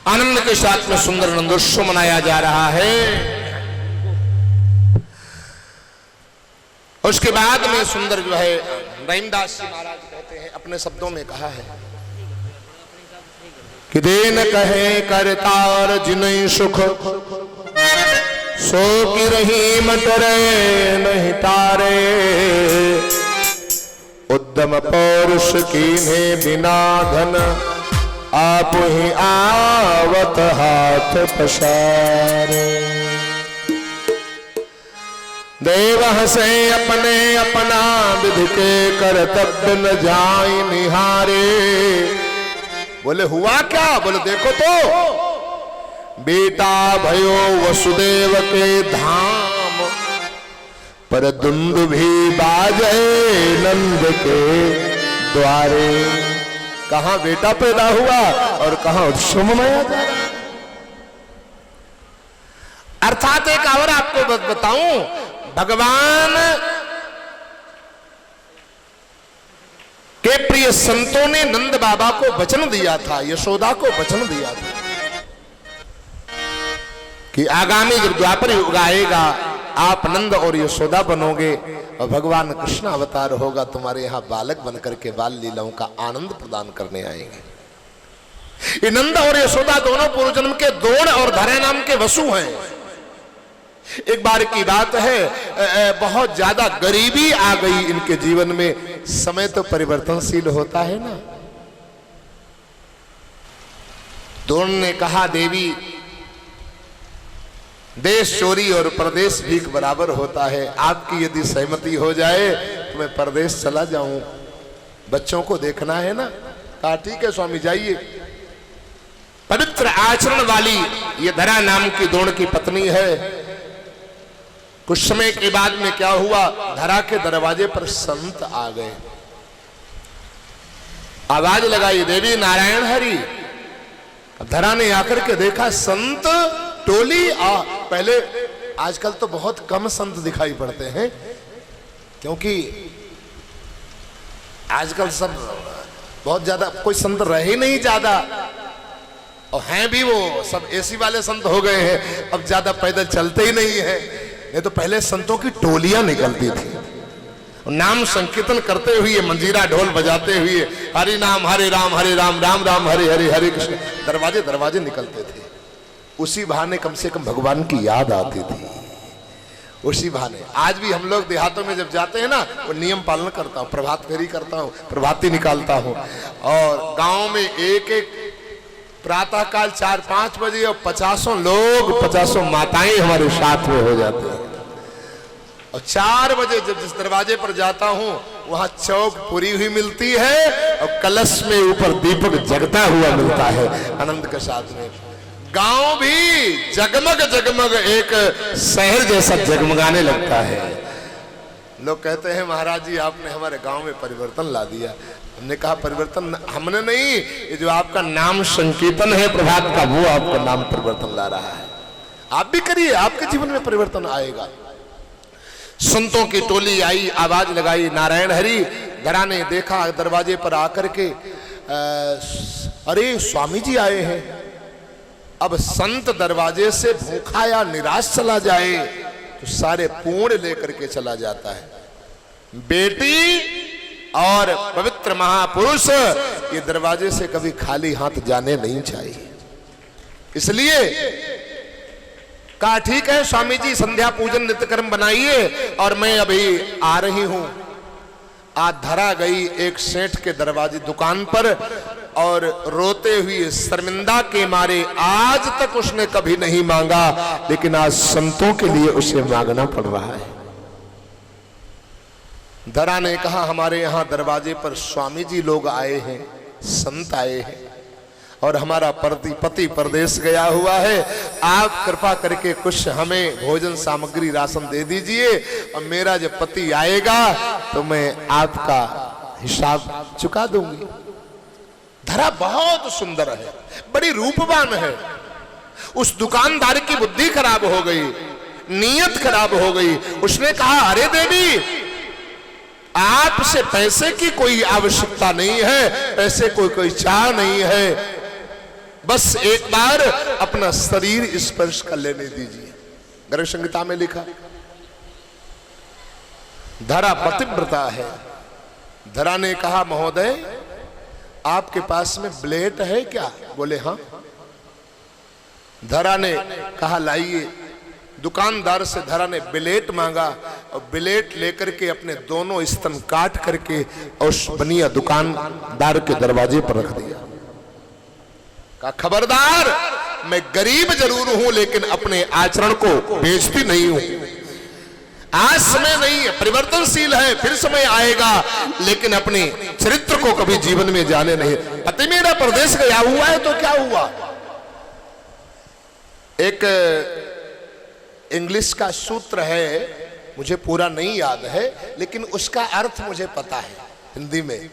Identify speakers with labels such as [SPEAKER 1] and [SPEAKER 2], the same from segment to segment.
[SPEAKER 1] आनंद के साथ में सुंदर नंदोत्सव मनाया जा रहा है। उसके बाद में सुंदर जो है रहीमदास जी महाराज कहते हैं, अपने शब्दों में कहा है कि देन कहे करतार जिन्हें सुख सो की रही मटरे नहीं तारे, उद्यम पौरुष कीन्हे बिना धन आप ही आवत हाथ पसारे। देव हंसे अपने अपना विधि के कर्तव्य न जाई निहारे। बोले हुआ क्या? बोले देखो तो बेटा भयो वसुदेव के धाम, पर दुंद भी बाजे नंद के द्वारे। कहां बेटा पैदा हुआ और कहां उत्सव मनाया जा रहा है। अर्थात एक और आपको बताऊं, भगवान के प्रिय संतों ने नंद बाबा को वचन दिया था, यशोदा को वचन दिया था कि आगामी जब द्वापर युग आएगा आप नंद और यशोदा बनोगे और भगवान कृष्ण अवतार होगा, तुम्हारे यहाँ बालक बनकर के बाल लीलाओं का आनंद प्रदान करने आएंगे। ये नंद और यशोदा दोनों पूर्व जन्म के द्रोण और धरे नाम के वसु हैं। एक बार की बात है, बहुत ज्यादा गरीबी आ गई इनके जीवन में। समय तो परिवर्तनशील होता है ना। द्रोण ने कहा देवी देश चोरी और परदेश भीख बराबर होता है, आपकी यदि सहमति हो जाए तो मैं परदेश चला जाऊं, बच्चों को देखना है ना। कहा ठीक है स्वामी जाइए। पवित्र आचरण वाली ये धरा नाम की द्रोण की पत्नी है। कुछ समय के बाद में क्या हुआ, धरा के दरवाजे पर संत आ गए। आवाज लगाई देवी नारायण हरि। धरा ने आकर के देखा संत टोली पहले आजकल तो बहुत कम संत दिखाई पड़ते हैं, क्योंकि आजकल सब बहुत ज्यादा कोई संत रहे नहीं ज्यादा, और हैं भी वो सब एसी वाले संत हो गए हैं, अब ज्यादा पैदल चलते ही नहीं है। नहीं तो पहले संतों की टोलियां निकलती थी, नाम संकीर्तन करते हुए मंजीरा ढोल बजाते हुए हरि नाम हरे राम राम राम हरे हरे हरे कृष्ण दरवाजे दरवाजे निकलते थे। उसी बहाने कम से कम भगवान की याद आती थी, उसी बहाने। आज भी हम लोग देहातों में जब जाते हैं ना, वो नियम पालन करता हूँ, प्रभात फेरी करता हूँ, प्रभाती निकालता हूँ, और गांव में एक एक प्रातः काल 4-5 बजे और 50 लोग 50 माताएं हमारे साथ में हो जाते हैं। और 4 बजे जब जिस दरवाजे पर जाता हूँ वहां चौक पूरी हुई मिलती है और कलश में ऊपर दीपक जगता हुआ मिलता है आनंद के साथ में। गांव भी जगमग जगमग एक शहर जैसा जगमगाने लगता है। लोग कहते हैं महाराज जी आपने हमारे गांव में परिवर्तन ला दिया। हमने कहा परिवर्तन हमने नहीं, ये जो आपका नाम संकीर्तन है प्रभात का, वो आपका नाम परिवर्तन ला रहा है। आप भी करिए, आपके जीवन में परिवर्तन आएगा। संतों की टोली आई, आवाज लगाई नारायण हरि। धरा ने देखा दरवाजे पर आकर के, अरे स्वामी जी आए हैं। अब संत दरवाजे से भूखा या निराश चला जाए तो सारे पूर्ण लेकर के चला जाता है। बेटी और पवित्र महापुरुष ये दरवाजे से कभी खाली हाथ जाने नहीं चाहिए। इसलिए कहा ठीक है स्वामी जी संध्या पूजन नित्यकर्म बनाइए और मैं अभी आ रही हूं। आज धरा गई एक सेठ के दरवाजे दुकान पर और रोते हुए शर्मिंदा के मारे, आज तक उसने कभी नहीं मांगा लेकिन आज संतों के लिए उसे मांगना पड़ रहा है। धरा ने कहा हमारे यहाँ दरवाजे पर स्वामी जी लोग आए हैं, संत आए हैं और हमारा पति परदेश गया हुआ है, आप कृपा करके कुछ हमें भोजन सामग्री राशन दे दीजिए और मेरा जब पति आएगा तो मैं आपका हिसाब चुका दूंगी। धरा बहुत सुंदर है, बड़ी रूपवान है। उस दुकानदार की बुद्धि खराब हो गई, नीयत खराब हो गई। उसने कहा अरे देवी आपसे पैसे की कोई आवश्यकता नहीं है, पैसे कोई चाह नहीं है, बस एक बार अपना शरीर स्पर्श कर लेने दीजिए। गर्ग संहिता में लिखा, धरा पतिव्रता है। धरा ने कहा, महोदय आपके पास में ब्लेड है क्या? बोले हाँ। धरा ने कहा लाइए। दुकानदार से धरा ने ब्लेड मांगा और ब्लेड लेकर के अपने दोनों स्तन काट करके और उस बनिया दुकानदार के दरवाजे पर रख दिया। कहा खबरदार, मैं गरीब जरूर हूं लेकिन अपने आचरण को बेचती नहीं हूं। आज समय नहीं है, परिवर्तनशील है, फिर समय आएगा, लेकिन अपने चरित्र को कभी जीवन में जाने नहीं। पति मेरा प्रदेश गया हुआ है तो क्या हुआ? एक इंग्लिश का सूत्र है, मुझे पूरा नहीं याद है, लेकिन उसका अर्थ मुझे पता है हिंदी में।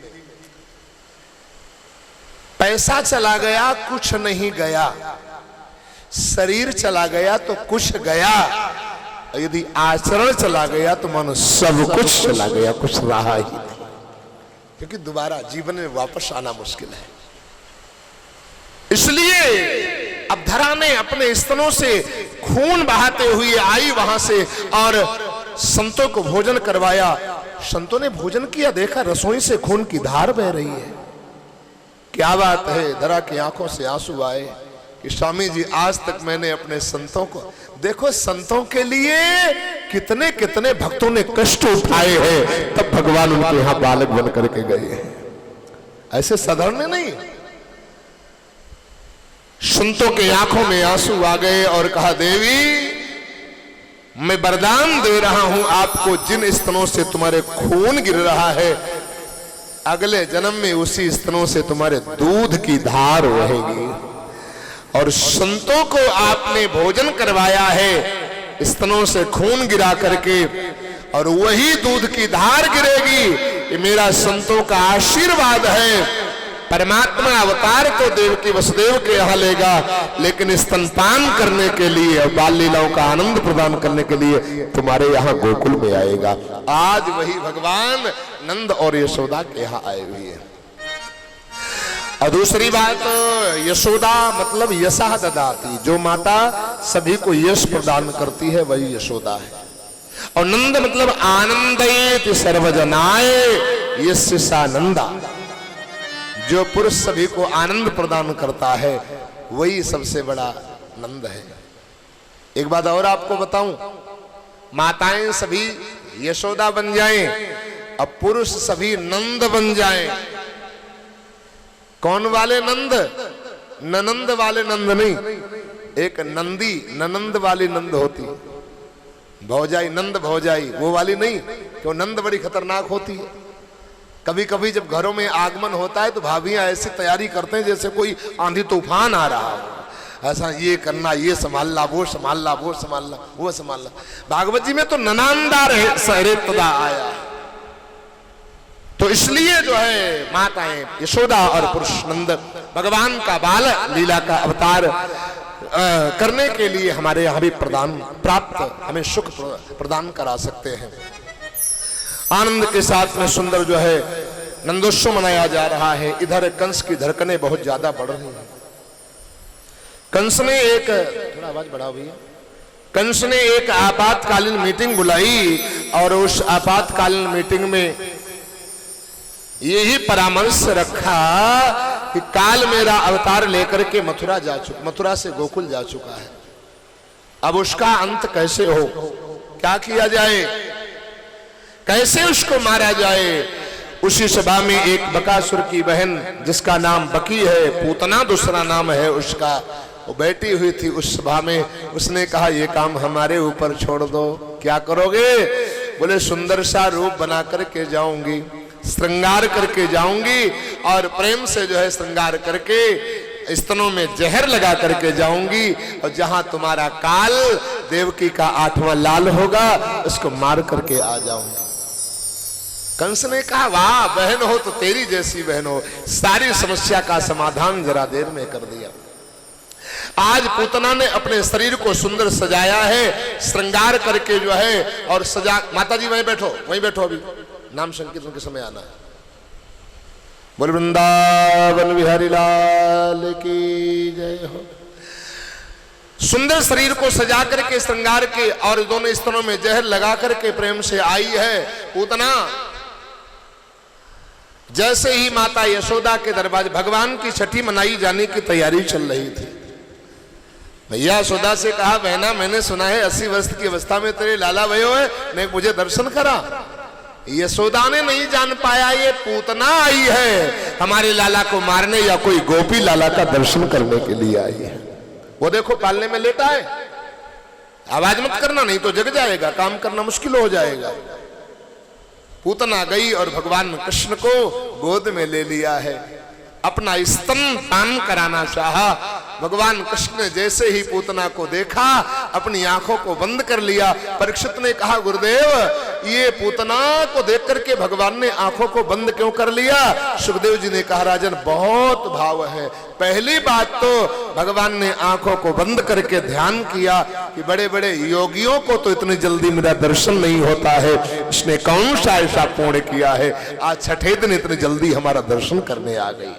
[SPEAKER 1] पैसा चला गया कुछ नहीं गया, शरीर चला गया तो कुछ गया, यदि आचरण चला गया तो मानो सब कुछ चला गया, कुछ रहा ही नहीं। क्योंकि दोबारा जीवन में वापस आना मुश्किल है। इसलिए अब धरा ने अपने स्तनों से खून बहाते हुए आई वहां से और संतों को भोजन करवाया। संतों ने भोजन किया, देखा रसोई से खून की धार बह रही है। क्या बात है? धरा की आंखों से आंसू आए कि स्वामी जी, आज तक मैंने अपने संतों को, देखो संतों के लिए कितने कितने भक्तों ने कष्ट उठाए हैं, तब भगवान उनके यहां बालक बन करके गए हैं। ऐसे साधारण नहीं। संतों के आंखों में आंसू आ गए और कहा, देवी मैं वरदान दे रहा हूं आपको, जिन स्तनों से तुम्हारे खून गिर रहा है, अगले जन्म में उसी स्तनों से तुम्हारे दूध की धार बहेगी। और संतों को आपने भोजन करवाया है स्तनों से खून गिरा करके, और वही दूध की धार गिरेगी। ये मेरा संतों का आशीर्वाद है। परमात्मा अवतार तो देवकी वसुदेव के यहाँ लेगा, लेकिन स्तनपान करने के लिए और बाल लीलाओं का आनंद प्रदान करने के लिए तुम्हारे यहाँ गोकुल में आएगा। आज वही भगवान नंद और यशोदा के यहाँ आए हुए हैं। और दूसरी बात, यशोदा मतलब यशः ददाती, जो माता सभी को यश प्रदान करती है वही यशोदा है। और नंद मतलब आनंदयेति सर्वजनाय यस्य सा नंदा, जो पुरुष सभी को आनंद प्रदान करता है वही सबसे बड़ा नंद है। एक बात और आपको बताऊं, माताएं सभी यशोदा बन जाएं और पुरुष सभी नंद बन जाएं। कौन वाले नंद? ननंद वाले नंद नहीं। एक नंदी ननंद वाली नंद होती, भौजाई नंद भौजाई वो वाली नहीं, क्यों? नंद बड़ी खतरनाक होती है। कभी कभी जब घरों में आगमन होता है तो भाभियां ऐसी तैयारी करते हैं जैसे कोई आंधी तूफान आ रहा हो। ऐसा ये करना, ये संभालना, वो संभालना, वो संभालना, वो संभालना। भागवत जी में तो ननांदार है सहरे तदा आया है। तो इसलिए जो है माताएं यशोदा और पुरुष नंद भगवान का बाल लीला का अवतार करने के लिए हमारे यहाँ भी प्रदान प्राप्त, हमें सुख प्रदान करा सकते हैं। आनंद के साथ में सुंदर जो है नंदोत्सव मनाया जा रहा है। इधर कंस की धड़कनें बहुत ज्यादा बढ़ रही हैं। कंस ने एक, थोड़ा आवाज बढ़ाओ भैया, कंस ने एक आपातकालीन मीटिंग बुलाई और उस आपातकालीन मीटिंग में यही परामर्श रखा कि काल मेरा अवतार लेकर के मथुरा जा चुका, मथुरा से गोकुल जा चुका है। अब उसका अंत कैसे हो, क्या किया जाए, कैसे उसको मारा जाए। उसी सभा में एक बकासुर की बहन जिसका नाम बकी है, पूतना दूसरा नाम है उसका, वो बैठी हुई थी उस सभा में। उसने कहा ये काम हमारे ऊपर छोड़ दो। क्या करोगे? बोले सुंदर सा रूप बना करके जाऊंगी, श्रृंगार करके जाऊंगी और प्रेम से जो है श्रृंगार करके स्तनों में जहर लगा करके जाऊंगी, और जहां तुम्हारा काल देवकी का 8वां लाल होगा उसको मार करके आ जाऊंगी। कंस ने कहा वाह बहन हो तो तेरी जैसी बहन हो, सारी समस्या का समाधान जरा देर में कर दिया। आज पूतना ने अपने शरीर को सुंदर सजाया है, श्रृंगार करके जो है और सजा। माता जी वहीं बैठो, वहीं बैठो, अभी नाम संकीर्तन के समय आना है। बोल वृंदावन बिहारी लाल की जय हो। सुंदर शरीर को सजा करके श्रृंगार के और दोनों स्तनों में जहर लगा करके प्रेम से आई है पूतना। जैसे ही माता यशोदा के दरबार भगवान की छठी मनाई जाने की तैयारी चल रही थी, भैया यशोदा से कहा, बहना मैंने सुना है 80 वर्ष की अवस्था में तेरे लाला भयो है, ने मुझे दर्शन करा। यशोदा ने नहीं जान पाया ये पूतना आई है हमारे लाला को मारने या कोई गोपी लाला का दर्शन करने के लिए आई है। वो देखो पालने में लेटा है, आवाज मत करना नहीं तो जग जाएगा, काम करना मुश्किल हो जाएगा। पूतना गई और भगवान कृष्ण को गोद में ले लिया है, अपना स्तन पान कराना चाहा। भगवान कृष्ण ने जैसे ही पूतना को देखा अपनी आंखों को बंद कर लिया। परीक्षित ने कहा, गुरुदेव ये पूतना को देख करके भगवान ने आंखों को बंद क्यों कर लिया? सुखदेव जी ने कहा, राजन बहुत भाव है। पहली बात तो भगवान ने आंखों को बंद करके ध्यान किया कि बड़े बड़े योगियों को तो इतनी जल्दी मेरा दर्शन नहीं होता है, इसने कौन सा ऐसा पुण्य किया है आज छठे दिन इतनी जल्दी हमारा दर्शन करने आ गई।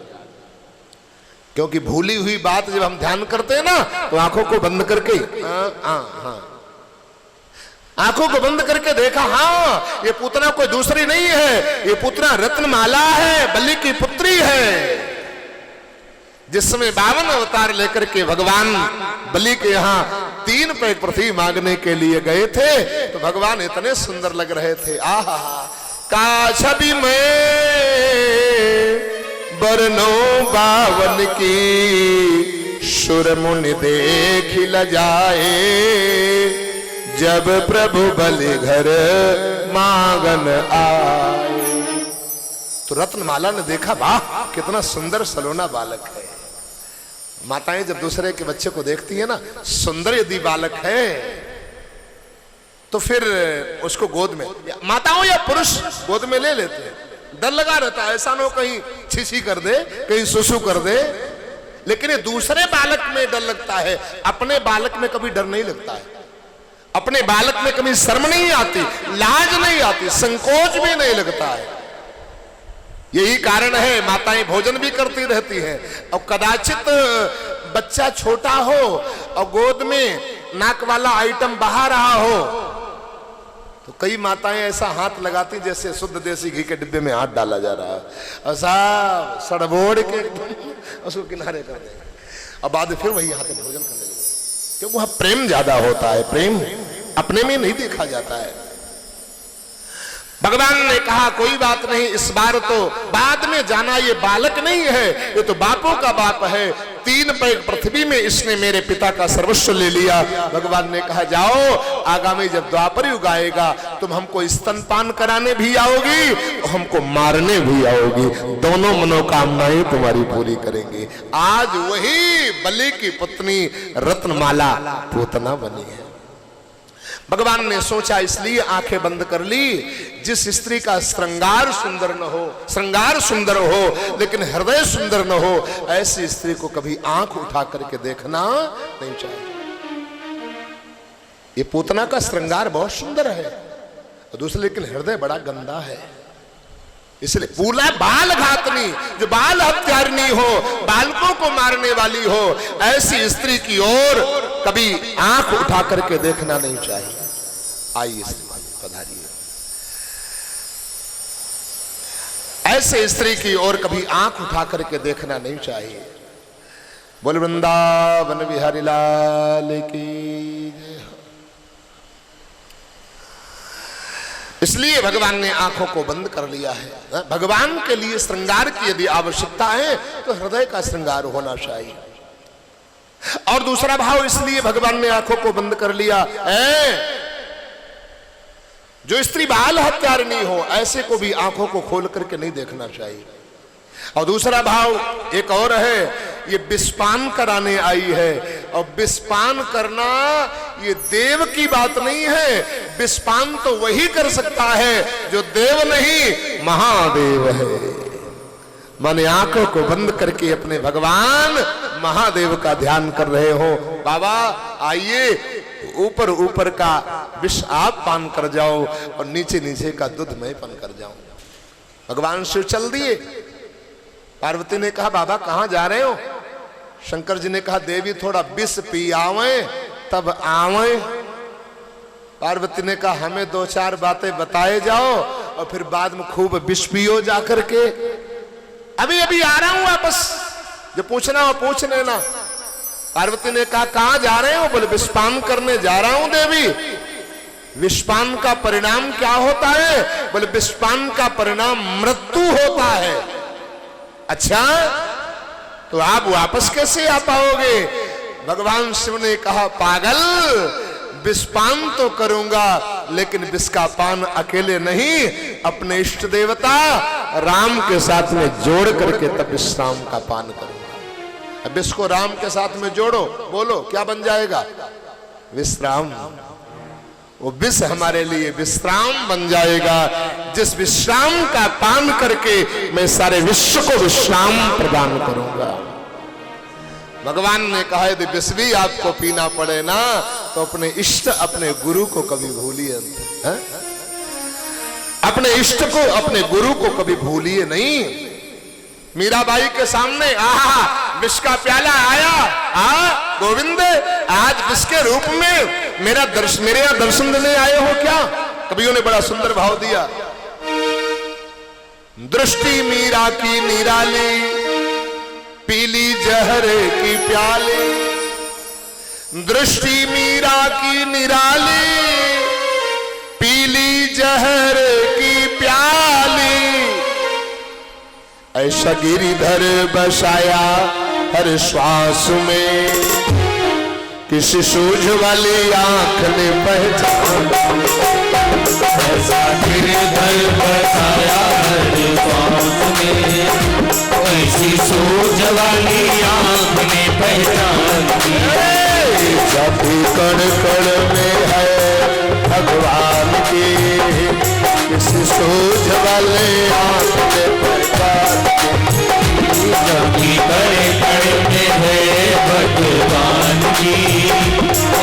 [SPEAKER 1] क्योंकि भूली हुई बात जब हम ध्यान करते हैं ना तो आंखों को बंद करके आंखों को बंद करके देखा, हाँ ये पूतना कोई दूसरी नहीं है, ये पूतना रत्नमाला है, बलि की पुत्री है। जिसमें 52 अवतार लेकर के भगवान बलि के यहाँ 3 पैक पृथ्वी मांगने के लिए गए थे तो भगवान इतने सुंदर लग रहे थे। आहा काछ भी मैं बरनो 52 की सुर मुनि देख ल जाए, जब प्रभु बलि घर मांगन आए। तो रत्नमाला ने देखा, वाह कितना सुंदर सलोना बालक है। माताएं जब दूसरे के बच्चे को देखती है ना, सुंदर यदि बालक है तो फिर उसको गोद में, माताओं या पुरुष गोद में ले लेते हैं। डर लगा रहता है, ऐसा ना हो कहीं छिछी कर दे, कहीं सुसु कर दे। लेकिन ये दूसरे बालक में डर लगता है, अपने बालक में कभी डर नहीं लगता है। अपने बालक में कभी शर्म नहीं आती, लाज नहीं आती, संकोच भी नहीं लगता है। यही कारण है माताएं भोजन भी करती रहती हैं। और कदाचित बच्चा छोटा हो और गोद में नाक वाला आइटम बहा रहा हो तो कई माताएं ऐसा हाथ लगाती जैसे शुद्ध देसी घी के डिब्बे में हाथ डाला जा रहा है, और साहब सड़बोड़ के उसको किनारे कर देंगे और बाद में फिर वही हाथ में भोजन करने लगे, क्योंकि वहां प्रेम ज्यादा होता है। प्रेम अपने में नहीं देखा जाता है। भगवान ने कहा, कोई बात नहीं, इस बार तो बाद में जाना, ये बालक नहीं है, ये तो बापों का बाप है। 3 पैक पृथ्वी में इसने मेरे पिता का सर्वस्व ले लिया। भगवान ने कहा, जाओ आगामी जब द्वापर युग आएगा तुम हमको स्तनपान कराने भी आओगी, हमको मारने भी आओगी, दोनों मनोकामनाएं तुम्हारी पूरी करेंगे। आज वही बलि की पत्नी रत्नमाला पूतना बनी है। भगवान ने सोचा, इसलिए आंखें बंद कर ली, जिस स्त्री का श्रृंगार सुंदर न हो, श्रृंगार सुंदर हो लेकिन हृदय सुंदर न हो, ऐसी स्त्री को कभी आंख उठा करके देखना नहीं चाहिए। ये पूतना का श्रृंगार बहुत सुंदर है, दूसरे लेकिन हृदय बड़ा गंदा है। इसलिए पूरा बाल घातनी, जो बाल हत्यारिणी हो, बालकों को मारने वाली हो, ऐसी स्त्री की ओर कभी आंख उठा करके देखना नहीं चाहिए। आइए पधारिए। ऐसे स्त्री की ओर कभी आंख उठा करके देखना नहीं चाहिए। बोल वृंदावन बिहारी लाल की जय। इसलिए भगवान ने आंखों को बंद कर लिया है। भगवान के लिए श्रृंगार की यदि आवश्यकता है तो हृदय का श्रृंगार होना चाहिए। और दूसरा भाव इसलिए भगवान ने आंखों को बंद कर लिया है, जो स्त्री बाल हत्यारिणी हो ऐसे को भी आंखों को खोल करके नहीं देखना चाहिए। और दूसरा भाव एक और है, ये विषपान कराने आई है, और विषपान करना ये देव की बात नहीं है। विषपान तो वही कर सकता है जो देव नहीं महादेव है। माने आंखों को बंद करके अपने भगवान महादेव का ध्यान कर रहे हो। बाबा आइए, ऊपर ऊपर का विष आप पान कर जाओ और नीचे नीचे का दूध मैं पान कर जाऊं। भगवान शिव चल दिए, पार्वती ने कहा बाबा कहां जा रहे हो? शंकर जी ने कहा देवी थोड़ा विष पी आवे तब आवे। पार्वती ने कहा हमें दो चार बातें बताए जाओ और फिर बाद में खूब विष पियो जाकर के। अभी अभी आ रहा हूं वापस, जो पूछना हो पूछ लेना। पार्वती ने कहा कहां जा रहे हो? बोले विषपान करने जा रहा हूं देवी। विषपान का परिणाम क्या होता है? बोले विषपान का परिणाम मृत्यु होता है। अच्छा, तो आप वापस कैसे आ पाओगे? भगवान शिव ने कहा पागल, विषपान तो करूंगा लेकिन विष का पान अकेले नहीं, अपने इष्ट देवता राम के साथ में जोड़ करके तब विश्राम का पान करूंगा। अब विष को राम के साथ में जोड़ो, बोलो क्या बन जाएगा? विश्राम। वो विष हमारे लिए विश्राम बन जाएगा, जिस विश्राम का पान करके मैं सारे विश्व को विश्राम प्रदान करूंगा। भगवान ने कहा यदि विष भी आपको पीना पड़े ना तो अपने इष्ट अपने गुरु को कभी भूलिए, अपने इष्ट को अपने गुरु को कभी भूलिए नहीं। मीराबाई के सामने आहा विष का प्याला आया, गोविंद आज विष के रूप में मेरे यहाँ दर्शन देने आए हो क्या? कवियों ने बड़ा सुंदर भाव दिया। दृष्टि मीरा की निराली, पीली जहर की प्याली। दृष्टि मीरा की निराली, पीली जहर की प्याली। ऐसा गिरिधर बसाया हर श्वास में, किसी सूझ वाली आंख ने पहचान।
[SPEAKER 2] ऐसा गिरिधर बसाया हर श्वास में, ऐसी सूझ वाली आंख ने पहचान।
[SPEAKER 1] सभी कण कण में है भगवान की, किसी सूझ वाले आंख ने पहचान।
[SPEAKER 2] सभी कण कण में है भगवान की,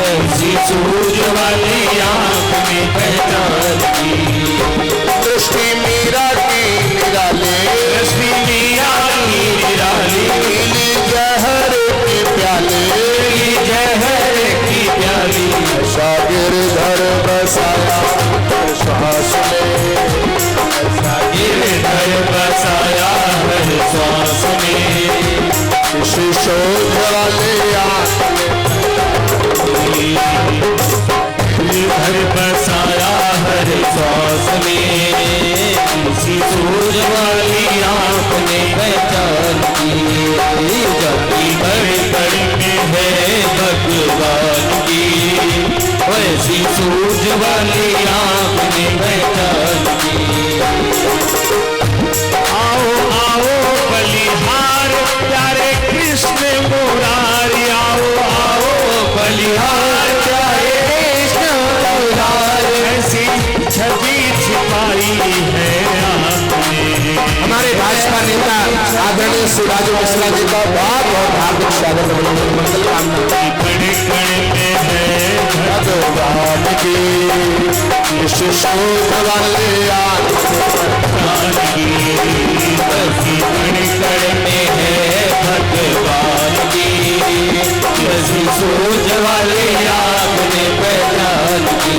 [SPEAKER 2] ऐसी सूझ वाली आंख ने पहचान की।
[SPEAKER 1] दृष्टि मीरा की निराली,
[SPEAKER 2] दृष्टि मीरा की निराली,
[SPEAKER 1] पीली जहर की प्याली।
[SPEAKER 2] जहर की प्याली।
[SPEAKER 1] ऐसा गिरधर बसाया हर श्वास में,
[SPEAKER 2] ऐसा गिरधर बसाया हर श्वास में,
[SPEAKER 1] किसी शोध वाले आंख में।
[SPEAKER 2] गिरधर बसाया हर श्वास में, किसी सूझ वाली आंख ने पहचान की। जाति बड़े बड़े में है भगवान की, वैसी सूझ वाली आंख ने पहचान की। आओ आओ बलिहार प्यारे कृष्ण मुरारी, आओ आओ बलिहार प्यारे कृष्ण मुरारी। ऐसी छवि छिपाई है आपने।
[SPEAKER 1] हमारे भाजपा नेता आदरणीय श्री राजू मिश्रा जी का बहुत बहुत हार्दिक स्वागत मंगल कामना।
[SPEAKER 2] कण कण में है
[SPEAKER 1] भगवान की, किसी शोध वाले आंख
[SPEAKER 2] की। ऐसी कण कण में है भगवान की, ऐसी सूझ वाली आंख ने पहचान की।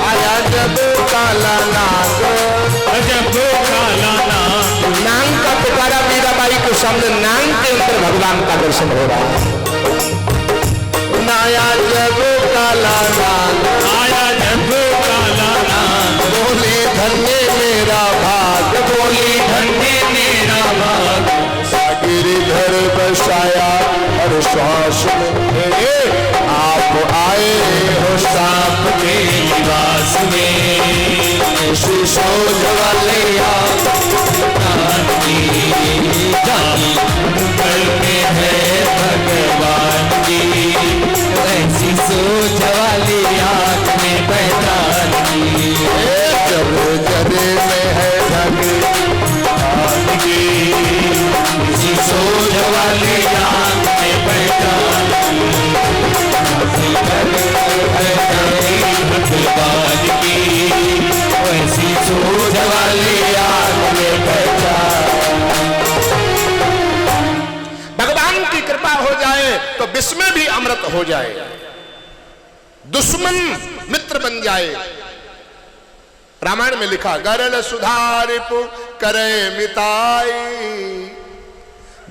[SPEAKER 1] आया जब काला नाग,
[SPEAKER 2] जब काला नाग,
[SPEAKER 1] नाग का पुकारा मीराबाई के सामने नाग के अंदर भगवान का दर्शन हो रहा है। आया जब काला नाग,
[SPEAKER 2] आया जब काला नाग,
[SPEAKER 1] बोली धन्य मेरा भाग,
[SPEAKER 2] बोली धन्य मेरा भाग।
[SPEAKER 1] गिरिधर बसाया हर श्वास में, आप आए हो
[SPEAKER 2] सांप के निवास में,
[SPEAKER 1] किसी सोच वाले
[SPEAKER 2] भगवान की। जाति कण में है भगवान की, ऐसी सोच वाली आंख में पहचान की।
[SPEAKER 1] जब जरे में है
[SPEAKER 2] भगवान की, ऐसी सोच वाली आंख में पहचान की। भगवान की, ऐसी सोच वाली आंख में पहचान।
[SPEAKER 1] इसमें भी अमृत हो जाए, दुश्मन मित्र बन जाए। रामायण में लिखा, गरल सुधारिपु करे मिताई,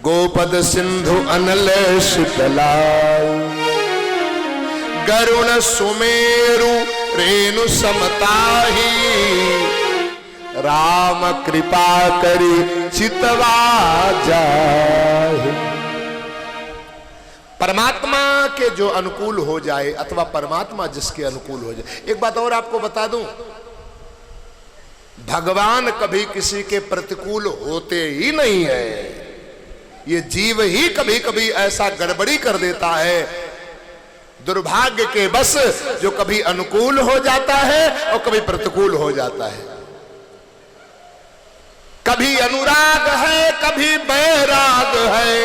[SPEAKER 1] गोपद सिंधु अनल शीतलाई, गरुण सुमेरु रेणु समताही, राम कृपा करी चितवा जाए। परमात्मा के जो अनुकूल हो जाए अथवा परमात्मा जिसके अनुकूल हो जाए। एक बात और आपको बता दूं, भगवान कभी किसी के प्रतिकूल होते ही नहीं है। ये जीव ही कभी कभी ऐसा गड़बड़ी कर देता है, दुर्भाग्य के बस, जो कभी अनुकूल हो जाता है और कभी प्रतिकूल हो जाता है। कभी अनुराग है, कभी बैराग है,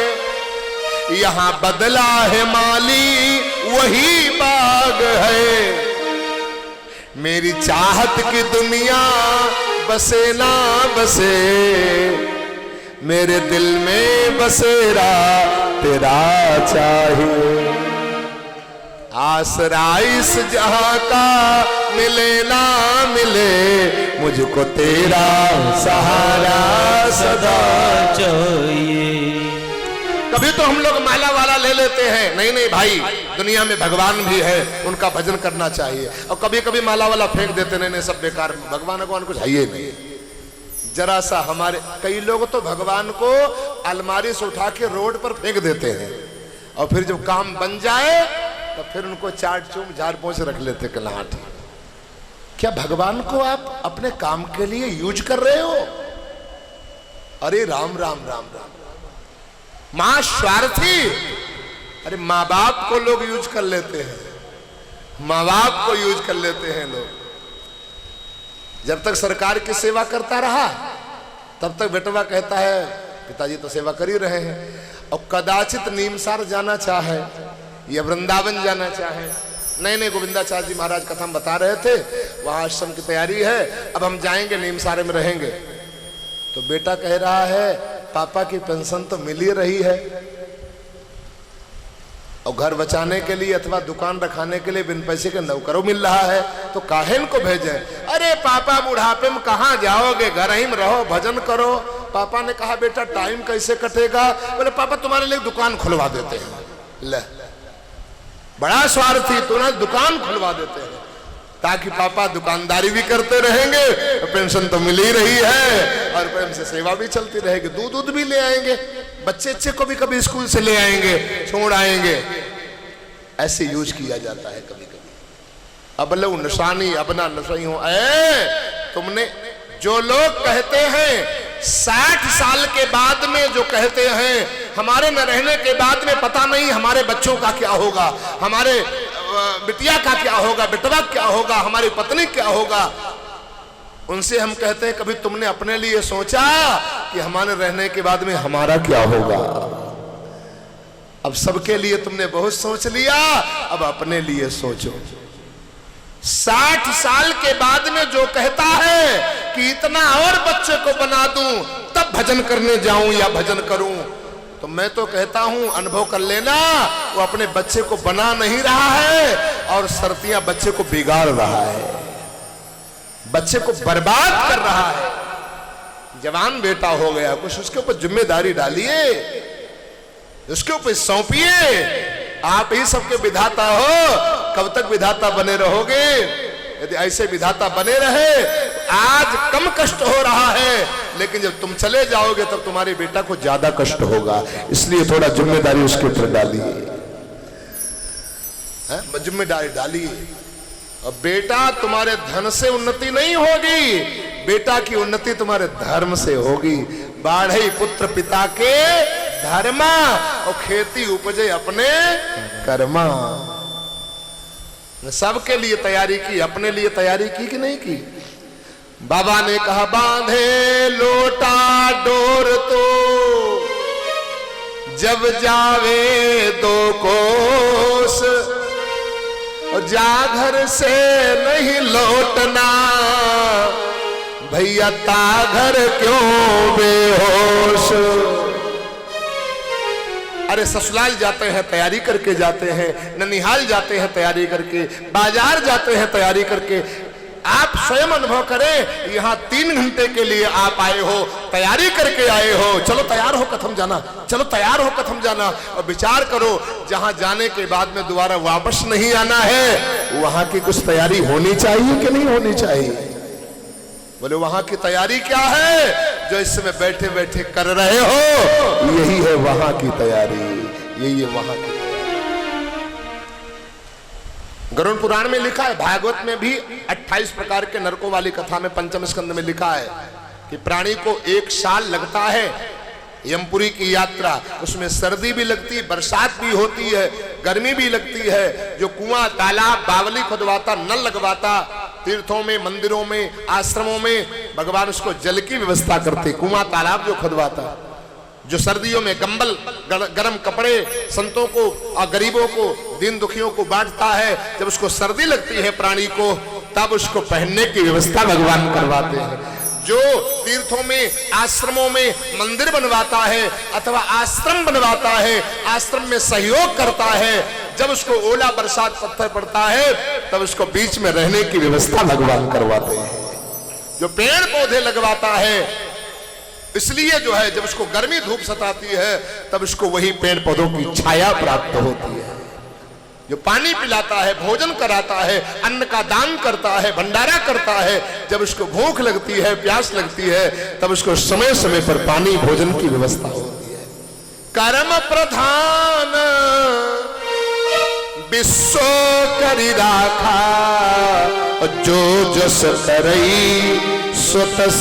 [SPEAKER 1] यहां बदला है माली वही बाग है। मेरी चाहत की दुनिया बसे ना बसे, मेरे दिल में बसेरा तेरा चाहिए। आसरा इस जहां का मिले ना मिले, मुझको तेरा सहारा सदा
[SPEAKER 2] चाहिए।
[SPEAKER 1] कभी तो हम लोग माला वाला ले लेते हैं, नहीं नहीं भाई, दुनिया में भगवान भी है, उनका भजन करना चाहिए। और कभी कभी माला वाला फेंक देते, नहीं नहीं सब बेकार, भगवान कुछ है ही नहीं। जरा सा हमारे कई लोग तो भगवान को अलमारी से उठा के रोड पर फेंक देते हैं, और फिर जब काम बन जाए तो फिर उनको चाट चूम झाड़ पोंछ रख लेते कलाट। क्या भगवान को आप अपने काम के लिए यूज कर रहे हो? अरे राम राम राम राम, मां स्वार्थी। अरे माँ बाप को लोग यूज कर लेते हैं, माँ बाप को यूज कर लेते हैं लोग। जब तक सरकार की सेवा करता रहा तब तक बेटवा कहता है पिताजी तो सेवा कर ही रहे हैं, और कदाचित नीमसार जाना चाहे या वृंदावन जाना चाहे, नहीं नहीं गोविंदाचार्य जी महाराज कथा बता रहे थे, वहां आश्रम की तैयारी है, अब हम जाएंगे नीमसारे में रहेंगे। तो बेटा कह रहा है पापा की पेंशन तो मिल ही रही है, और घर बचाने के लिए अथवा दुकान रखाने के लिए बिन पैसे के नौकरों मिल रहा है, तो काहे को भेजे? अरे पापा बुढ़ापे में कहाँ जाओगे, घर ही में रहो, भजन करो। पापा ने कहा बेटा टाइम कैसे कटेगा? बोले पापा तुम्हारे लिए दुकान खुलवा देते हैं। ले बड़ा स्वार्थी, तुरंत दुकान खुलवा देते हैं ताकि पापा दुकानदारी भी करते रहेंगे, पेंशन तो मिल ही रही है और प्रेम से सेवा भी चलती रहेगी, दूध भी ले आएंगे, बच्चे को भी कभी स्कूल से ले आएंगे, छोड़ आएंगे। ऐसे यूज किया जाता है कभी कभी। अब लो निशानी अब ना नशा हो। तुमने जो लोग कहते हैं 60 साल के बाद में जो कहते हैं हमारे न रहने के बाद में पता नहीं हमारे बच्चों का क्या होगा, हमारे बिटिया का क्या होगा, बेटवा क्या होगा, हमारी पत्नी क्या होगा, उनसे हम कहते हैं कभी तुमने अपने लिए सोचा कि हमारे रहने के बाद में हमारा क्या होगा? अब सबके लिए तुमने बहुत सोच लिया, अब अपने लिए सोचो। 60 साल के बाद में जो कहता है कि इतना और बच्चे को बना दूं तब भजन करने जाऊं या भजन करूं, तो मैं तो कहता हूं अनुभव कर लेना, वो अपने बच्चे को बना नहीं रहा है और शर्तियां बच्चे को बिगाड़ रहा है, बच्चे को बर्बाद कर रहा है। जवान बेटा हो गया, कुछ उसके ऊपर जिम्मेदारी डालिए, उसके ऊपर सौंपिए। आप ही सबके विधाता हो, कब तक विधाता बने रहोगे? यदि ऐसे विधाता बने रहे, आज कम कष्ट हो रहा है, लेकिन जब तुम चले जाओगे तब तुम्हारे बेटा को ज्यादा कष्ट होगा। इसलिए थोड़ा जिम्मेदारी उसके ऊपर डालिए, जिम्मेदारी डालिए। और बेटा तुम्हारे धन से उन्नति नहीं होगी, बेटा की उन्नति तुम्हारे धर्म से होगी। बाढ़ई पुत्र पिता के धर्मा, और खेती उपजे अपने कर्मा। सबके लिए तैयारी की, अपने लिए तैयारी की कि नहीं की? बाबा ने कहा बांधे लोटा डोर तो जब जावे 2 कोस, और जाघर से नहीं लौटना, भैया ताघर क्यों बेहोश। अरे ससुराल जाते हैं तैयारी करके जाते हैं, ननिहाल जाते हैं तैयारी करके, बाजार जाते हैं तैयारी करके। आप स्वयं अनुभव करें, यहाँ 3 घंटे के लिए आप आए हो, तैयारी करके आए हो, चलो तैयार हो कथम जाना, चलो तैयार हो कथम जाना। और विचार करो, जहां जाने के बाद में दोबारा वापस नहीं आना है, वहां की कुछ तैयारी होनी चाहिए कि नहीं होनी चाहिए? बोले वहां की तैयारी क्या है? जो इस समय बैठे बैठे कर रहे हो, यही है वहां की तैयारी, यही है वहां की। गरुड़ पुराण में लिखा है, भागवत में भी 28 प्रकार के नरकों वाली कथा में पंचम स्कंद में लिखा है कि प्राणी को 1 साल लगता है यमपुरी की यात्रा। उसमें सर्दी भी लगती, बरसात भी होती है, गर्मी भी लगती है। जो कुआं, तालाब, बावली खुदवाता, नल लगवाता, तीर्थों में, मंदिरों में, आश्रमों में भगवान उसको जल की व्यवस्था करते। कुआं तालाब जो खुदवाता, जो सर्दियों में कंबल, गरम कपड़े संतों को और गरीबों को, दीन दुखियों को बांटता है, जब उसको सर्दी लगती है प्राणी को, तब उसको पहनने की व्यवस्था भगवान करवाते हैं। जो तीर्थों में, आश्रमों में मंदिर बनवाता है अथवा आश्रम बनवाता है, आश्रम में सहयोग करता है, जब उसको ओला बरसात पत्थर पड़ता है, तब उसको बीच में रहने की व्यवस्था भगवान करवाते हैं। जो पेड़ पौधे लगवाता है, इसलिए जो है जब उसको गर्मी धूप सताती है, तब उसको वही पेड़ पौधों की छाया प्राप्त होती है। जो पानी पिलाता है, भोजन कराता है, अन्न का दान करता है, भंडारा करता है, जब उसको भूख लगती है, प्यास लगती है, तब उसको समय समय पर पानी भोजन की व्यवस्था होती है। कर्म प्रधान विश्व करी राखा, जो जस करई सो तस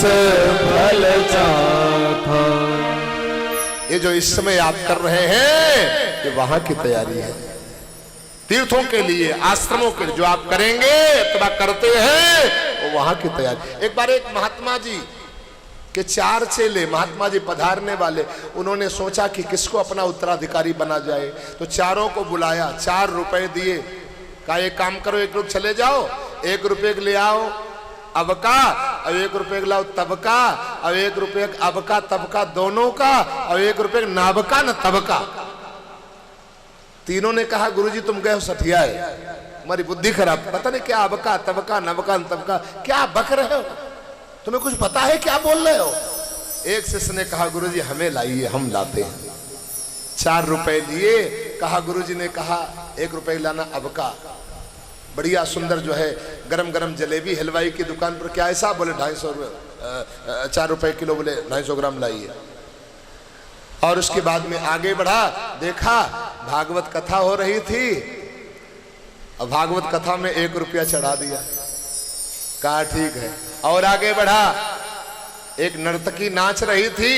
[SPEAKER 1] फल चाखा। ये जो इस समय आप कर रहे हैं, ये वहां की तैयारी है। तीर्थों के लिए, आश्रमों के लिए जो आप करेंगे, अथवा करते हैं, वो वहां की तैयारी। एक बार एक महात्मा जी के 4 चेले, महात्मा जी पधारने वाले, उन्होंने सोचा कि किसको अपना उत्तराधिकारी बना जाए, तो चारों को बुलाया, 4 रुपए दिए, कहा एक काम करो, एक लोग चले जाओ, 1 रुपये के ले आओ अबका, और 1 रुपये के लाओ तबका, और 1 रुपये अबका तबका दोनों का, और 1 रुपये नाबका न तबका। तीनों ने कहा गुरुजी तुम गए हो सठियाए, हमारी बुद्धि खराब, पता नहीं क्या अबका तबका नबका तबका, क्या बक रहे हो, तुम्हें कुछ पता है क्या बोल रहे हो? एक शिष्य ने कहा गुरुजी हमें लाइए, हम लाते हैं। 4 रुपए लिए, कहा गुरुजी ने कहा 1 रुपये लाना अबका, बढ़िया सुंदर जो है गरम गरम जलेबी हलवाई की दुकान पर, क्या ऐसा? बोले 250 4 रुपए किलो, बोले 250 ग्राम लाइए। और उसके बाद में आगे बढ़ा, देखा भागवत कथा हो रही थी, अब भागवत कथा में 1 रुपया चढ़ा दिया, कहा ठीक है। और आगे बढ़ा, एक नर्तकी नाच रही थी,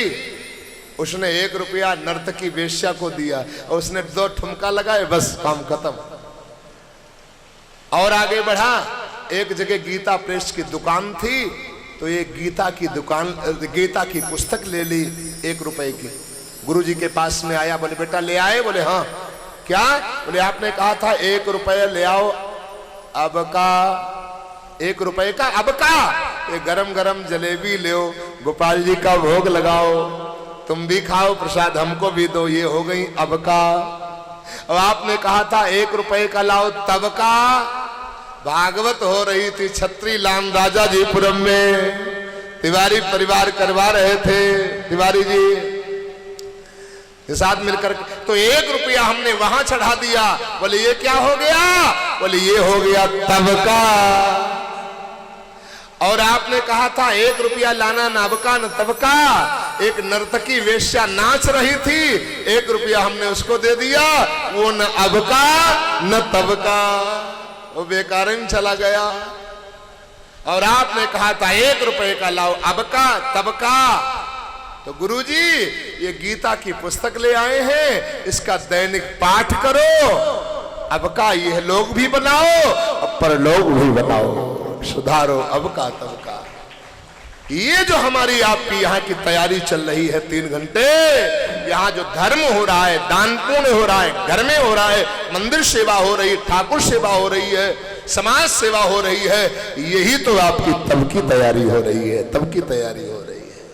[SPEAKER 1] उसने 1 रुपया नर्तकी वेश्या को दिया, और उसने 2 ठुमका लगाए, बस काम खत्म। और आगे बढ़ा, एक जगह गीता प्रेस की दुकान थी, तो ये गीता की दुकान, गीता की पुस्तक ले ली 1 रुपए की। गुरुजी के पास में आया, बोले बेटा ले आए? बोले हाँ। क्या? बोले आपने कहा था 1 रुपया ले आओ अबका, 1 रुपये का अबका, ये गरम गरम जलेबी ले, गोपाल जी का भोग लगाओ, तुम भी खाओ प्रसाद, हमको भी दो, ये हो गई अबका। और आपने कहा था 1 रुपये का लाओ तबका। भागवत हो रही थी छत्री लाम राजा जीपुरम में, तिवारी परिवार करवा रहे थे, तिवारी जी के साथ मिलकर, तो 1 रुपया हमने वहां चढ़ा दिया। बोले ये क्या हो गया? बोले ये हो गया तबका। और आपने कहा था 1 रुपया लाना, न अबका न तबका। एक नर्तकी वेश्या नाच रही थी, 1 रुपया हमने उसको दे दिया, वो न अबका न तबका, वो बेकार में चला गया। और आपने कहा था 1 रुपये का लाओ अबका तबका। तो गुरुजी ये गीता की पुस्तक ले आए हैं, इसका दैनिक पाठ करो, अबका ये लोग भी बनाओ, पर लोग भी बनाओ, सुधारो अबका तबका। ये जो हमारी आपकी यहाँ की तैयारी चल रही है 3 घंटे, यहाँ जो धर्म हो रहा है, दान पुण्य हो रहा है, घर में हो रहा है, मंदिर सेवा हो रही है, ठाकुर सेवा हो रही है, समाज सेवा हो रही है, यही तो आपकी तब की तैयारी हो रही है, तब की तैयारी हो रही है।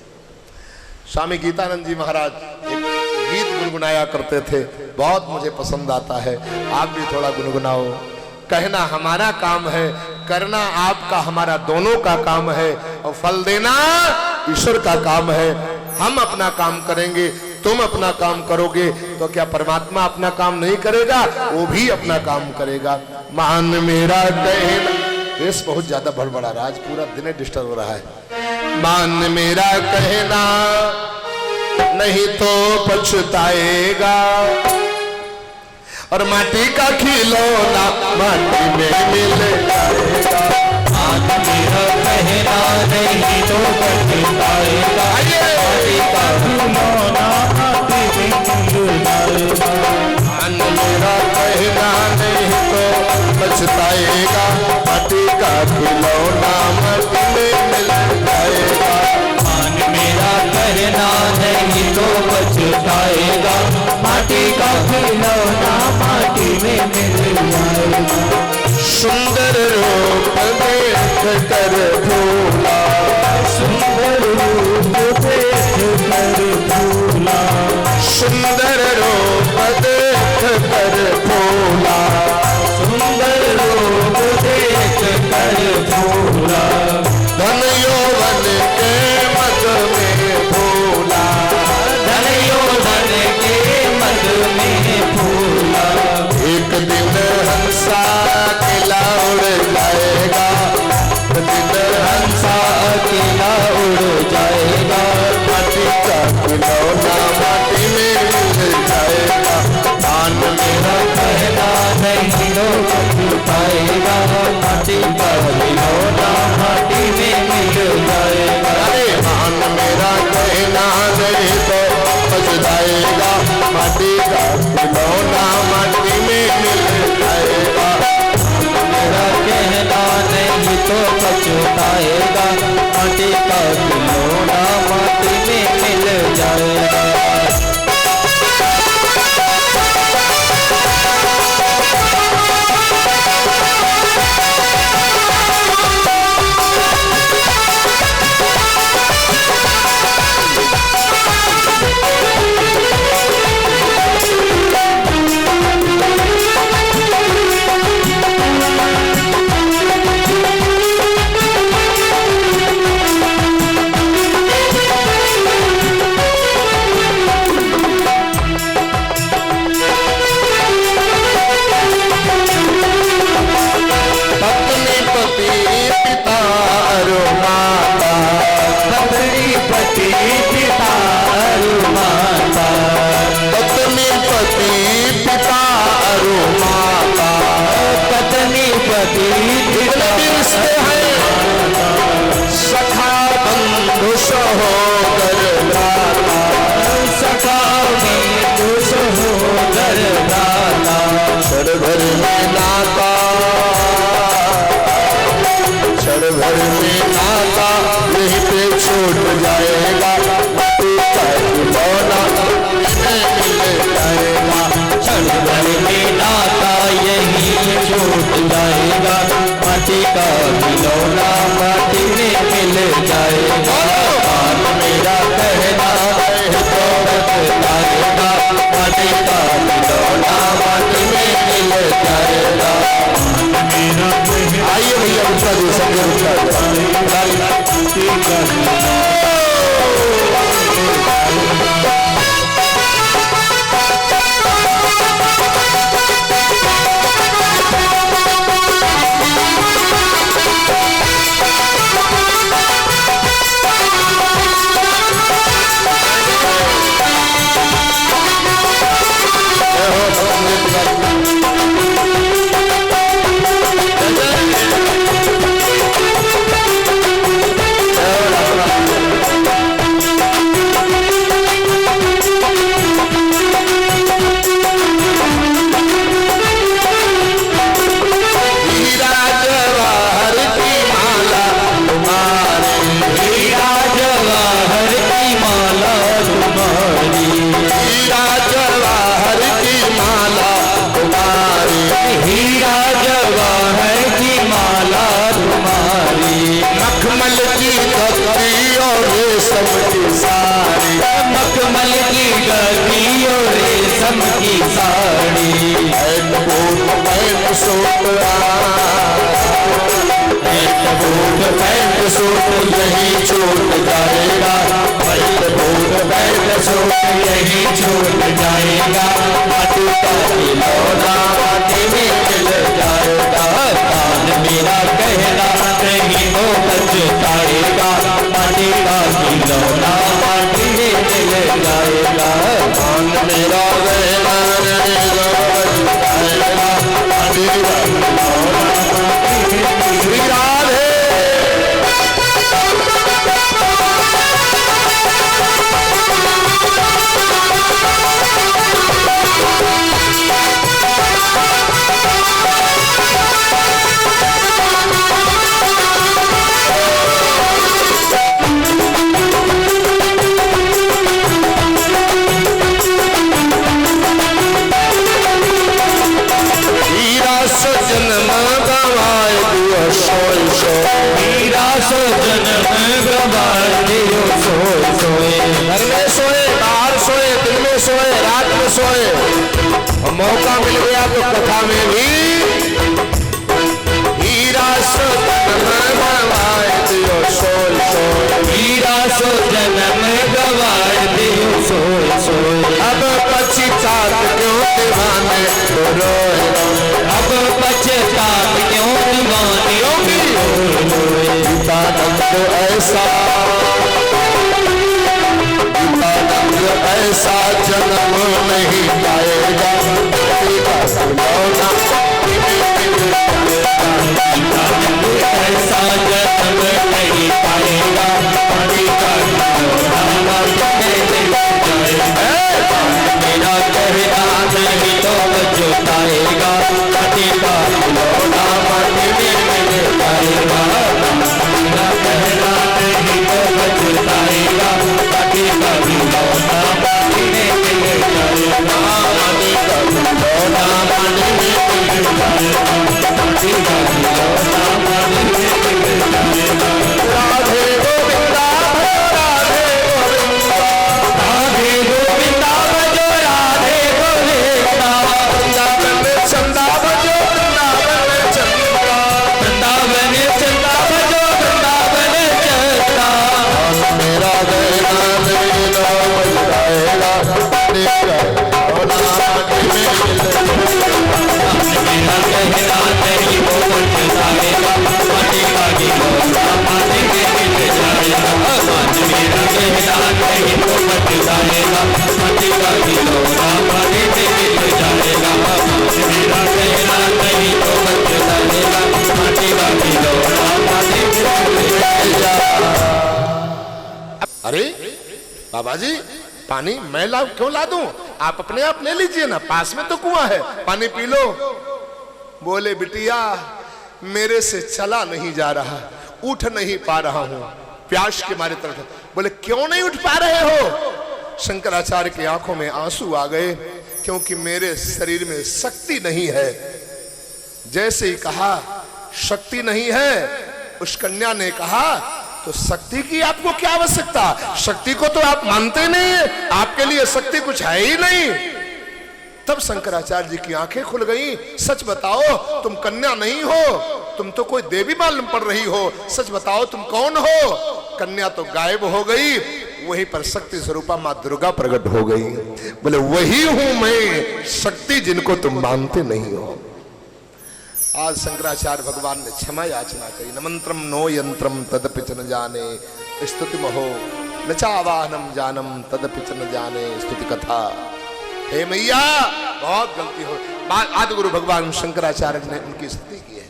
[SPEAKER 1] स्वामी गीतानंद जी महाराज एक गीत गुनगुनाया करते थे, बहुत मुझे पसंद आता है। आप भी थोड़ा गुनगुनाओ। कहना हमारा काम है, करना आपका हमारा दोनों का काम है, और फल देना ईश्वर का काम है। हम अपना काम करेंगे, तुम अपना काम करोगे, तो क्या परमात्मा अपना काम नहीं करेगा? वो भी अपना काम करेगा। मान मेरा कहना, देश बहुत ज्यादा भड़बड़ा रहा, आज पूरा दिन डिस्टर्ब हो रहा है। मान मेरा कहना नहीं तो पछताएगा, और माटी का खिलौना माटी में मिल जाएगा।
[SPEAKER 2] मान मेरा कहना नहीं तो पछताएगा, माटी का खिलौना माटी में मिल जाएगा।
[SPEAKER 1] मान मेरा कहना नहीं तो पछताएगा, माटी का खिलौना माटी में मिल जाएगा।
[SPEAKER 2] मान मेरा कहना नहीं तो पछताएगा, माटी का खिलौना माटी में मिल जाएगा।
[SPEAKER 1] सुंदर रूप देख कर भूला,
[SPEAKER 2] सुंदर रूप देख कर भूला,
[SPEAKER 1] सुंदर रूप देख कर भूला,
[SPEAKER 2] सुंदर रूप देख कर भूला।
[SPEAKER 1] धन यौवन के मद में भूला,
[SPEAKER 2] धन यौवन के मद में भूला।
[SPEAKER 1] एक दिन हंसा अकेला उड़ जाएगा, एक दिन हंसा
[SPEAKER 2] अकेला उड़ जाएगा,
[SPEAKER 1] माटी का खिलौना माटी में मिल जाएगा। मान मेरा
[SPEAKER 2] कहना नहीं तो पछताएगा, माटी का खिलौना माटी में मिल जाएगा।
[SPEAKER 1] अरे मान मेरा कहना नहीं तो पछताएगा, माटी का खिलौना माटी में मिल जाएगा।
[SPEAKER 2] मेरा कहना नहीं तो पछताएगा, माटी का खिलौना माटी में मिल जाएगा।
[SPEAKER 1] पत्नी पति पिता अरु माता,
[SPEAKER 2] पत्नी पति पिता अरु माता,
[SPEAKER 1] पत्नी पति पिता अरु माता,
[SPEAKER 2] पत्नी पति पिता
[SPEAKER 1] रिश्ते हैं सखा बंधु सहोदर भ्राता,
[SPEAKER 2] सखा बंधु सहोदर भ्राता।
[SPEAKER 1] क्षण भर में नाता, क्षण भर में नाता यहीं पे छूट जाएगा, माटी का खिलौना में मिल जाएगा।
[SPEAKER 2] क्षण भर में नाता यही छूट जाएगा, माटी का खिलौना माटी में मिल जाएगा। मान मेरा कहना है तो पछताएगा, माटी का खिलौना माटी में मिल जाएगा।
[SPEAKER 1] आइए भैया उनका दे सकते
[SPEAKER 2] मखमल की गद्दी रेशम की sari,
[SPEAKER 1] pant boot pant suit
[SPEAKER 2] pant suit यही छूट जाएगा, पैंट बूट पैंट सूट यही छूट जाएगा, माटी का खिलौना माटी में मिल जाएगा, कान मेरा कहना नहीं तो पछताएगा, माटी का खिलौना माटी में मिल जाएगा,
[SPEAKER 1] कान मेरा कहना नहीं तो पछताएगा, माटी का खिलौना माटी में मिल जाएगा। जन्म गवाए दियो सोए सोए,
[SPEAKER 2] हीरा सो जन्म गवाए दियो सोए सोए,
[SPEAKER 1] घर में सोए बाहर सोए दिन में सोए रात में सोए, मौका मिल गया तो कथा में भी हीरा सो जन्म गवाए दियो सोए सोए,
[SPEAKER 2] हीरा सो जन्म गवाए दियो सोए सोए,
[SPEAKER 1] अब पछतात क्यों दीवाने तो रोए रोए,
[SPEAKER 2] अब पछतात क्यों दीवाने रोए रोए,
[SPEAKER 1] गीतानंद ऐसा ऐसा जन्म नहीं पाएगा,
[SPEAKER 2] ऐसा जन्म नहीं पाएगा, पानी का खिलौना मेरा कहना नहीं तो पछताएगा, पानी का खिलौना माटी में मिल जाएगा, मेरा कहना नहीं तो पछताएगा, पानी का खिलौना माटी में मिल जाएगा, पानी का खिलौना माटी में मिल जाएगा, पानी का खिलौना माटी में मिल जाएगा।
[SPEAKER 1] राधे गोविंदा राधे गोविंदा,
[SPEAKER 2] राधे गोविंदा बजो राधे गोविंदा,
[SPEAKER 1] वृंदावन में चंदा बजो वृंदावन में चंदा,
[SPEAKER 2] वृंदावन चंदा बजो वृंदावन चंदा,
[SPEAKER 1] मेरा गहना नहीं लो बज जाएगा, मेरा
[SPEAKER 2] कहना नहीं वो बच जाएगा, माटी का खिलौना माटी में मिल जाएगा, मेरा कहना नहीं वो बच जाएगा, माटी का खिलौना माटी में मिल जाएगा, मेरा कहना नहीं वो बच जाएगा, माटी का खिलौना माटी में मिल जाएगा।
[SPEAKER 1] अरे बाबा जी पानी मैं ला क्यों ला दूं, आप अपने आप ले लीजिए ना, पास में तो कुआं है, पानी पी लो। बोले बिटिया मेरे से चला नहीं जा रहा, उठ नहीं पा रहा हूं, प्यास के मारे तरफ। बोले क्यों नहीं उठ पा रहे हो? शंकराचार्य की आंखों में आंसू आ गए, क्योंकि मेरे शरीर में शक्ति नहीं है। जैसे ही कहा शक्ति नहीं है, उस कन्या ने कहा तो शक्ति की आपको क्या आवश्यकता, शक्ति को तो आप मानते नहीं है, आपके लिए शक्ति कुछ है ही नहीं। तब शंकराचार्य जी की आंखें खुल गई। सच बताओ तुम कन्या नहीं हो, तुम तो कोई देवी मालूम पड़ रही हो, सच बताओ तुम कौन हो? कन्या तो गायब हो गई, वहीं पर शक्ति स्वरूपा मां दुर्गा प्रकट हो गई। बोले वही हूं मैं, शक्ति जिनको तुम मानते नहीं हो। आज शंकराचार्य भगवान ने क्षमा याचना करी। न मंत्रम नो यंत्रम तदपि च न जाने स्तुति महो, न चावाहनम जानम तदपि च न जाने स्तुति कथा। हे मैया बहुत गलती हो। आदि गुरु भगवान शंकराचार्य ने उनकी स्तुति की है।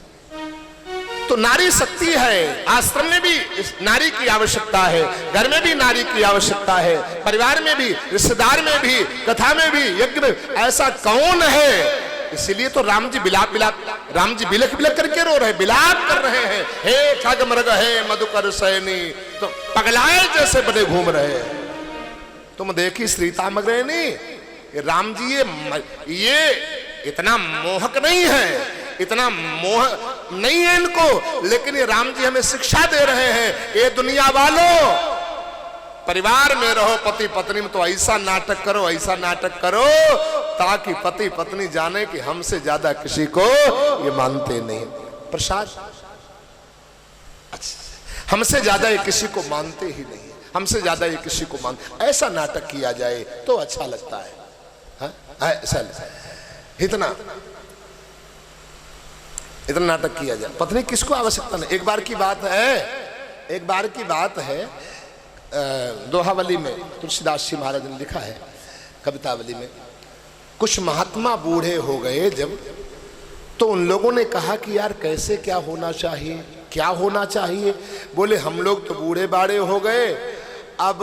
[SPEAKER 1] तो नारी शक्ति है, आश्रम में भी इस नारी की आवश्यकता है, घर में भी नारी की आवश्यकता है, परिवार में भी, रिश्तेदार में भी, कथा में भी, यज्ञ में। ऐसा कौन है? इसीलिए तो राम जी राम जी बिलख बिलख करके रो रहे, बिलाप कर रहे हैं। हे खग मृग हे मधुकर सैनी, तो पगलाए जैसे बने घूम रहे। तुम देखी श्रीतामग्रैनी, राम जी ये इतना मोहक नहीं है, इतना मोह नहीं है इनको, लेकिन ये राम जी हमें शिक्षा दे रहे हैं। ये दुनिया वालों, परिवार में रहो पति पत्नी में तो ऐसा नाटक करो, ऐसा नाटक करो ताकि पति पत्नी जाने कि हमसे ज्यादा किसी को ये मानते नहीं। प्रसाद, अच्छा, हमसे ज्यादा ये किसी को मानते ही नहीं, हमसे ज्यादा ये किसी को मान, ऐसा नाटक किया जाए तो अच्छा लगता है। ऐसा इतना नाटक किया जाए, पत्नी किसको आवश्यकता नहीं। एक बार की बात है, दोहावली में तुलसीदास जी महाराज ने लिखा है, कवितावली में, कुछ महात्मा बूढ़े हो गए जब, तो उन लोगों ने कहा कि यार कैसे क्या होना चाहिए। बोले हम लोग तो बूढ़े बाड़े हो गए, अब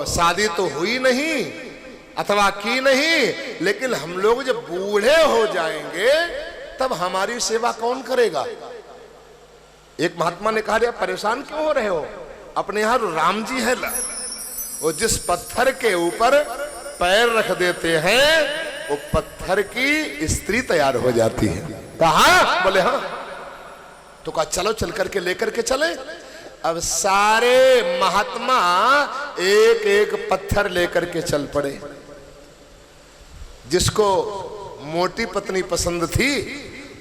[SPEAKER 1] शादी तो हुई नहीं अथवा की नहीं, लेकिन हम लोग जब बूढ़े हो जाएंगे तब हमारी सेवा कौन करेगा। एक महात्मा ने कहा, परेशान क्यों हो रहे हो, अपने यहां राम जी है, वो जिस पत्थर के ऊपर पैर रख देते हैं वो पत्थर की स्त्री तैयार हो जाती है। कहा? बोले हाँ। तो कहा चलो चल करके लेकर के चले। अब सारे महात्मा एक एक पत्थर लेकर के चल पड़े। जिसको मोटी पत्नी पसंद थी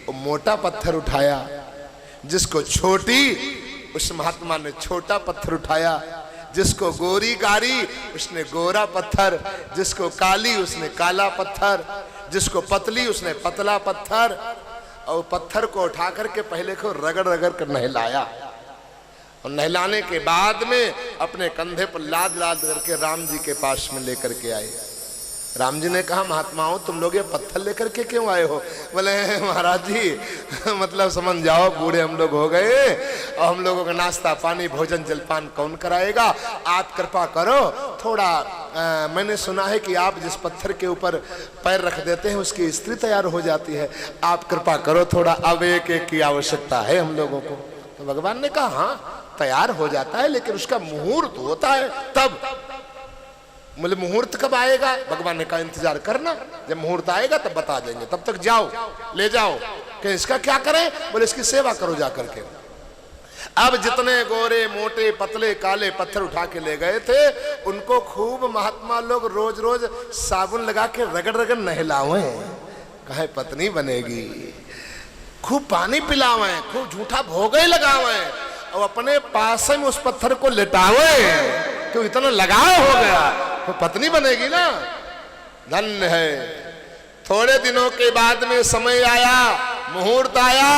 [SPEAKER 1] वो मोटा पत्थर उठाया, जिसको छोटी उस महात्मा ने छोटा पत्थर उठाया, जिसको गोरी गारी उसने गोरा पत्थर, जिसको काली उसने काला पत्थर, जिसको पतली उसने पतला पत्थर, और पत्थर को उठा करके पहले को रगड़ रगड़ कर नहलाया, और नहलाने के बाद में अपने कंधे पर लाद लाद करके राम जी के पास में लेकर के आए। राम जी ने कहा, महात्माओं तुम लोग ये पत्थर लेकर के क्यों आए हो? बोले महाराज जी मतलब समझ जाओ, बूढ़े हम लोग हो गए और हम लोगों का नाश्ता पानी भोजन जलपान कौन कराएगा, आप कृपा करो थोड़ा। मैंने सुना है कि आप जिस पत्थर के ऊपर पैर रख देते हैं उसकी स्त्री तैयार हो जाती है, आप कृपा करो थोड़ा, अब एक एक की आवश्यकता है हम लोगों को। तो भगवान ने कहा हाँ तैयार हो जाता है, लेकिन उसका मुहूर्त होता है तब। बोले मुहूर्त कब आएगा? भगवान ने कहा इंतजार करना, जब मुहूर्त आएगा तब बता देंगे, तब तक जाओ ले जाओ। कि इसका क्या करें? बोले इसकी सेवा करो जा करके। अब जितने गोरे मोटे पतले काले पत्थर उठा के ले गए थे उनको खूब महात्मा लोग रोज रोज साबुन लगा के रगड़ रगड़ नहलावे, कहे पत्नी बनेगी, खूब पानी पिलावे, खूब झूठा भोगे लगावे, और अपने पास में उस पत्थर को लेटावे, क्यों इतना लगाव हो गया, तो पत्नी बनेगी ना। धन्य है। थोड़े दिनों के बाद में समय आया, मुहूर्त आया,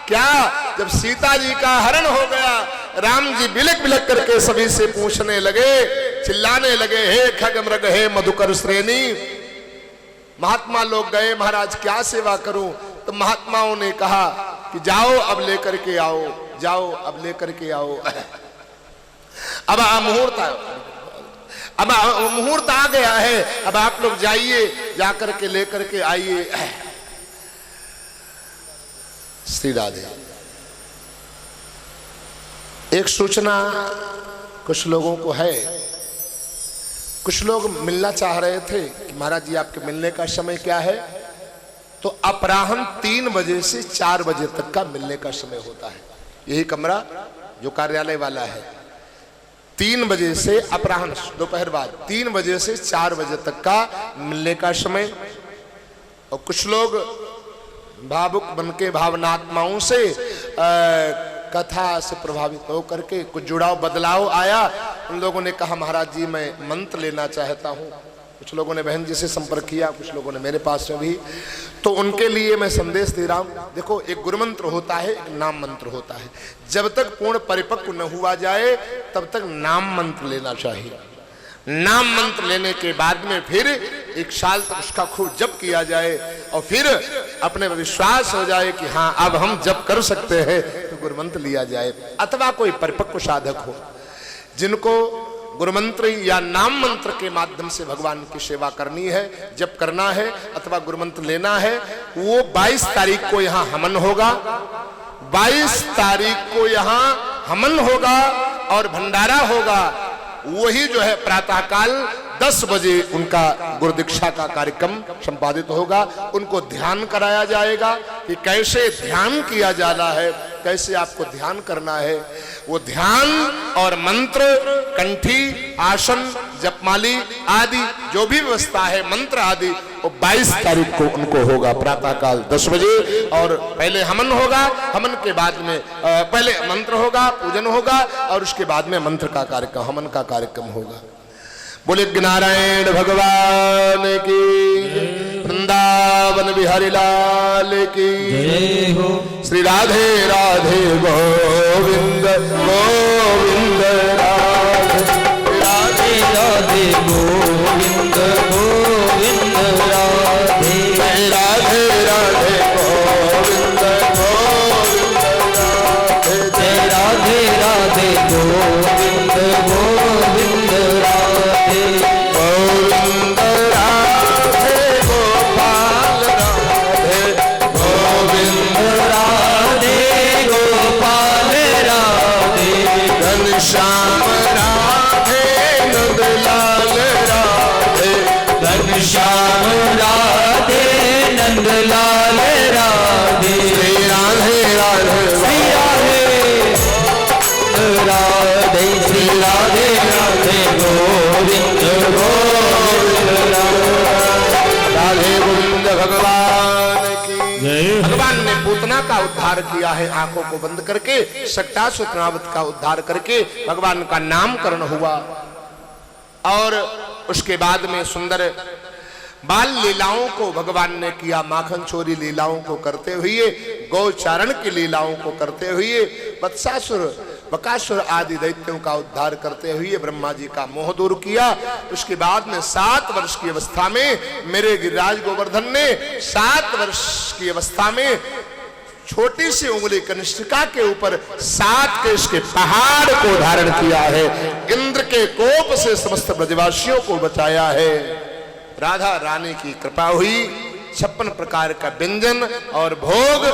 [SPEAKER 1] क्या? जब सीता जी का हरण हो गया, राम जी बिलक बिलक करके सभी से पूछने लगे, चिल्लाने लगे, हे खग मृग हे मधुकर श्रेणी। महात्मा लोग गए, महाराज क्या सेवा करूं? तो महात्माओं ने कहा कि जाओ अब लेकर के आओ, जाओ अब लेकर के आओ। अब मुहूर्त अब मुहूर्त आ गया है, अब आप लोग जाइए, जाकर के लेकर के आइए। श्री राधे। एक सूचना कुछ लोगों को है, कुछ लोग मिलना चाह रहे थे कि महाराज जी आपके मिलने का समय क्या है? तो अपराह्न 3 बजे से 4 बजे तक का मिलने का समय होता है। यही कमरा जो कार्यालय वाला है, 3 बजे से अपराह्न दोपहर बाद 3 बजे से 4 बजे तक का मिलने का समय। और कुछ लोग भावुक बनके भावनात्माओं से कथा से प्रभावित होकर के कुछ जुड़ाव बदलाव आया। उन लोगों ने कहा महाराज जी मैं मंत्र लेना चाहता हूँ। कुछ लोगों ने बहन जी से संपर्क किया, कुछ लोगों ने मेरे पास में भी। तो उनके लिए मैं संदेश दे रहा हूँ। देखो, एक गुरु मंत्र होता है, एक नाम मंत्र होता है। जब तक पूर्ण परिपक्व न हुआ जाए तब तक नाम मंत्र लेना चाहिए। नाम मंत्र लेने के बाद में फिर 1 साल तक उसका खूब जप किया जाए, और फिर अपने विश्वास हो जाए कि हाँ अब हम जप कर सकते हैं, तो गुरु मंत्र लिया जाए। अथवा कोई परिपक्व साधक हो जिनको गुरु मंत्र या नाम मंत्र के माध्यम से भगवान की सेवा करनी है, जप करना है, अथवा गुरु मंत्र लेना है, वो 22 तारीख को यहाँ हवन होगा। 22 तारीख को यहाँ हवन होगा और भंडारा होगा। वही जो है प्रातःकाल 10 बजे उनका गुरु दीक्षा का कार्यक्रम संपादित होगा। उनको ध्यान कराया जाएगा कि कैसे ध्यान किया जाना है, कैसे आपको ध्यान करना है। वो ध्यान और मंत्र, कंठी, आसन, जपमाली आदि जो भी व्यवस्था है मंत्र आदि वो 22 तारीख को उनको होगा प्रातः काल 10 बजे। और पहले हवन होगा, हवन के बाद में पहले मंत्र होगा, पूजन होगा और उसके बाद में मंत्र का कार्यक्रम, हवन का कार्यक्रम होगा। बोले नारायण भगवान की, वृंदावन बिहारी लाल की
[SPEAKER 2] जय हो।
[SPEAKER 1] श्री राधे राधे गोविंद गोविंद राधे राधे
[SPEAKER 2] राधे गोविंद गोविंद राधे
[SPEAKER 1] राधे राधे गोविंद गोविंद राधे
[SPEAKER 2] जय राधे राधे गोविंद गोविंद राधे
[SPEAKER 1] गोविंद राधे गोपाल राधे गोविंद
[SPEAKER 2] राधे गोपाल राधे
[SPEAKER 1] घनश्याम राधे नंदलाल राधे
[SPEAKER 2] घनश्याम राधे नंदलाल राधे
[SPEAKER 1] श्री राधे राधे
[SPEAKER 2] श्री राधे श्री राधे राधे गोविंद गोविंद
[SPEAKER 1] राधे गोविंद भगवान की
[SPEAKER 2] जय।
[SPEAKER 1] भगवान ने पूतना का उद्धार किया है आंखों को बंद करके, शक्टासुरनावत का उद्धार करके भगवान का नामकरण हुआ। और उसके बाद में सुंदर बाल लीलाओं को भगवान ने किया, माखन चोरी लीलाओं को करते हुए, गौचारण की लीलाओं को करते हुए, वत्सासुर बकासुर आदि दैत्यों का उद्धार करते हुए ब्रह्मा जी का मोह दूर किया। उसके बाद में 7 वर्ष की अवस्था में मेरे गिरिराज गोवर्धन ने 7 वर्ष की अवस्था में छोटी सी उंगली कनिष्ठिका के ऊपर 7 केश के पहाड़ को धारण किया है। इंद्र के कोप से समस्त ब्रजवासियों को बचाया है। राधा रानी की कृपा हुई, 56 प्रकार का व्यंजन और भोग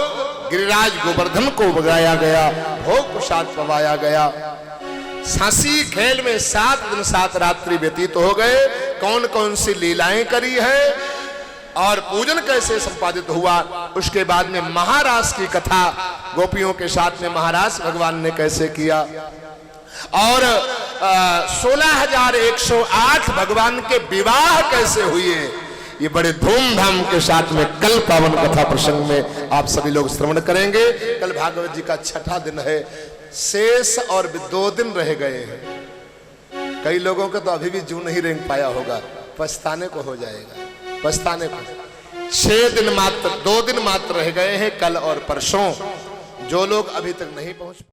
[SPEAKER 1] गिरिराज गोवर्धन को बगाया गया, भोग प्रसाद पवाया गया। सांसी खेल में 7 दिन 7 रात्रि व्यतीत हो गए। कौन कौन सी लीलाएं करी है और पूजन कैसे संपादित हुआ, उसके बाद में महारास की कथा गोपियों के साथ में महारास भगवान ने कैसे किया। और 16,108 भगवान के विवाह कैसे हुए, ये बड़े धूमधाम के साथ में कल पावन कथा प्रसंग में आप सभी लोग श्रवण करेंगे। कल भागवत जी का 6ठा दिन है, शेष और 2 दिन रह गए हैं। कई लोगों को तो अभी भी जू नहीं रेंग पाया होगा, पछताने को हो जाएगा, पछताने को। 6 दिन मात्र, 2 दिन मात्र रह गए हैं, कल और परसों। जो लोग अभी तक नहीं पहुंच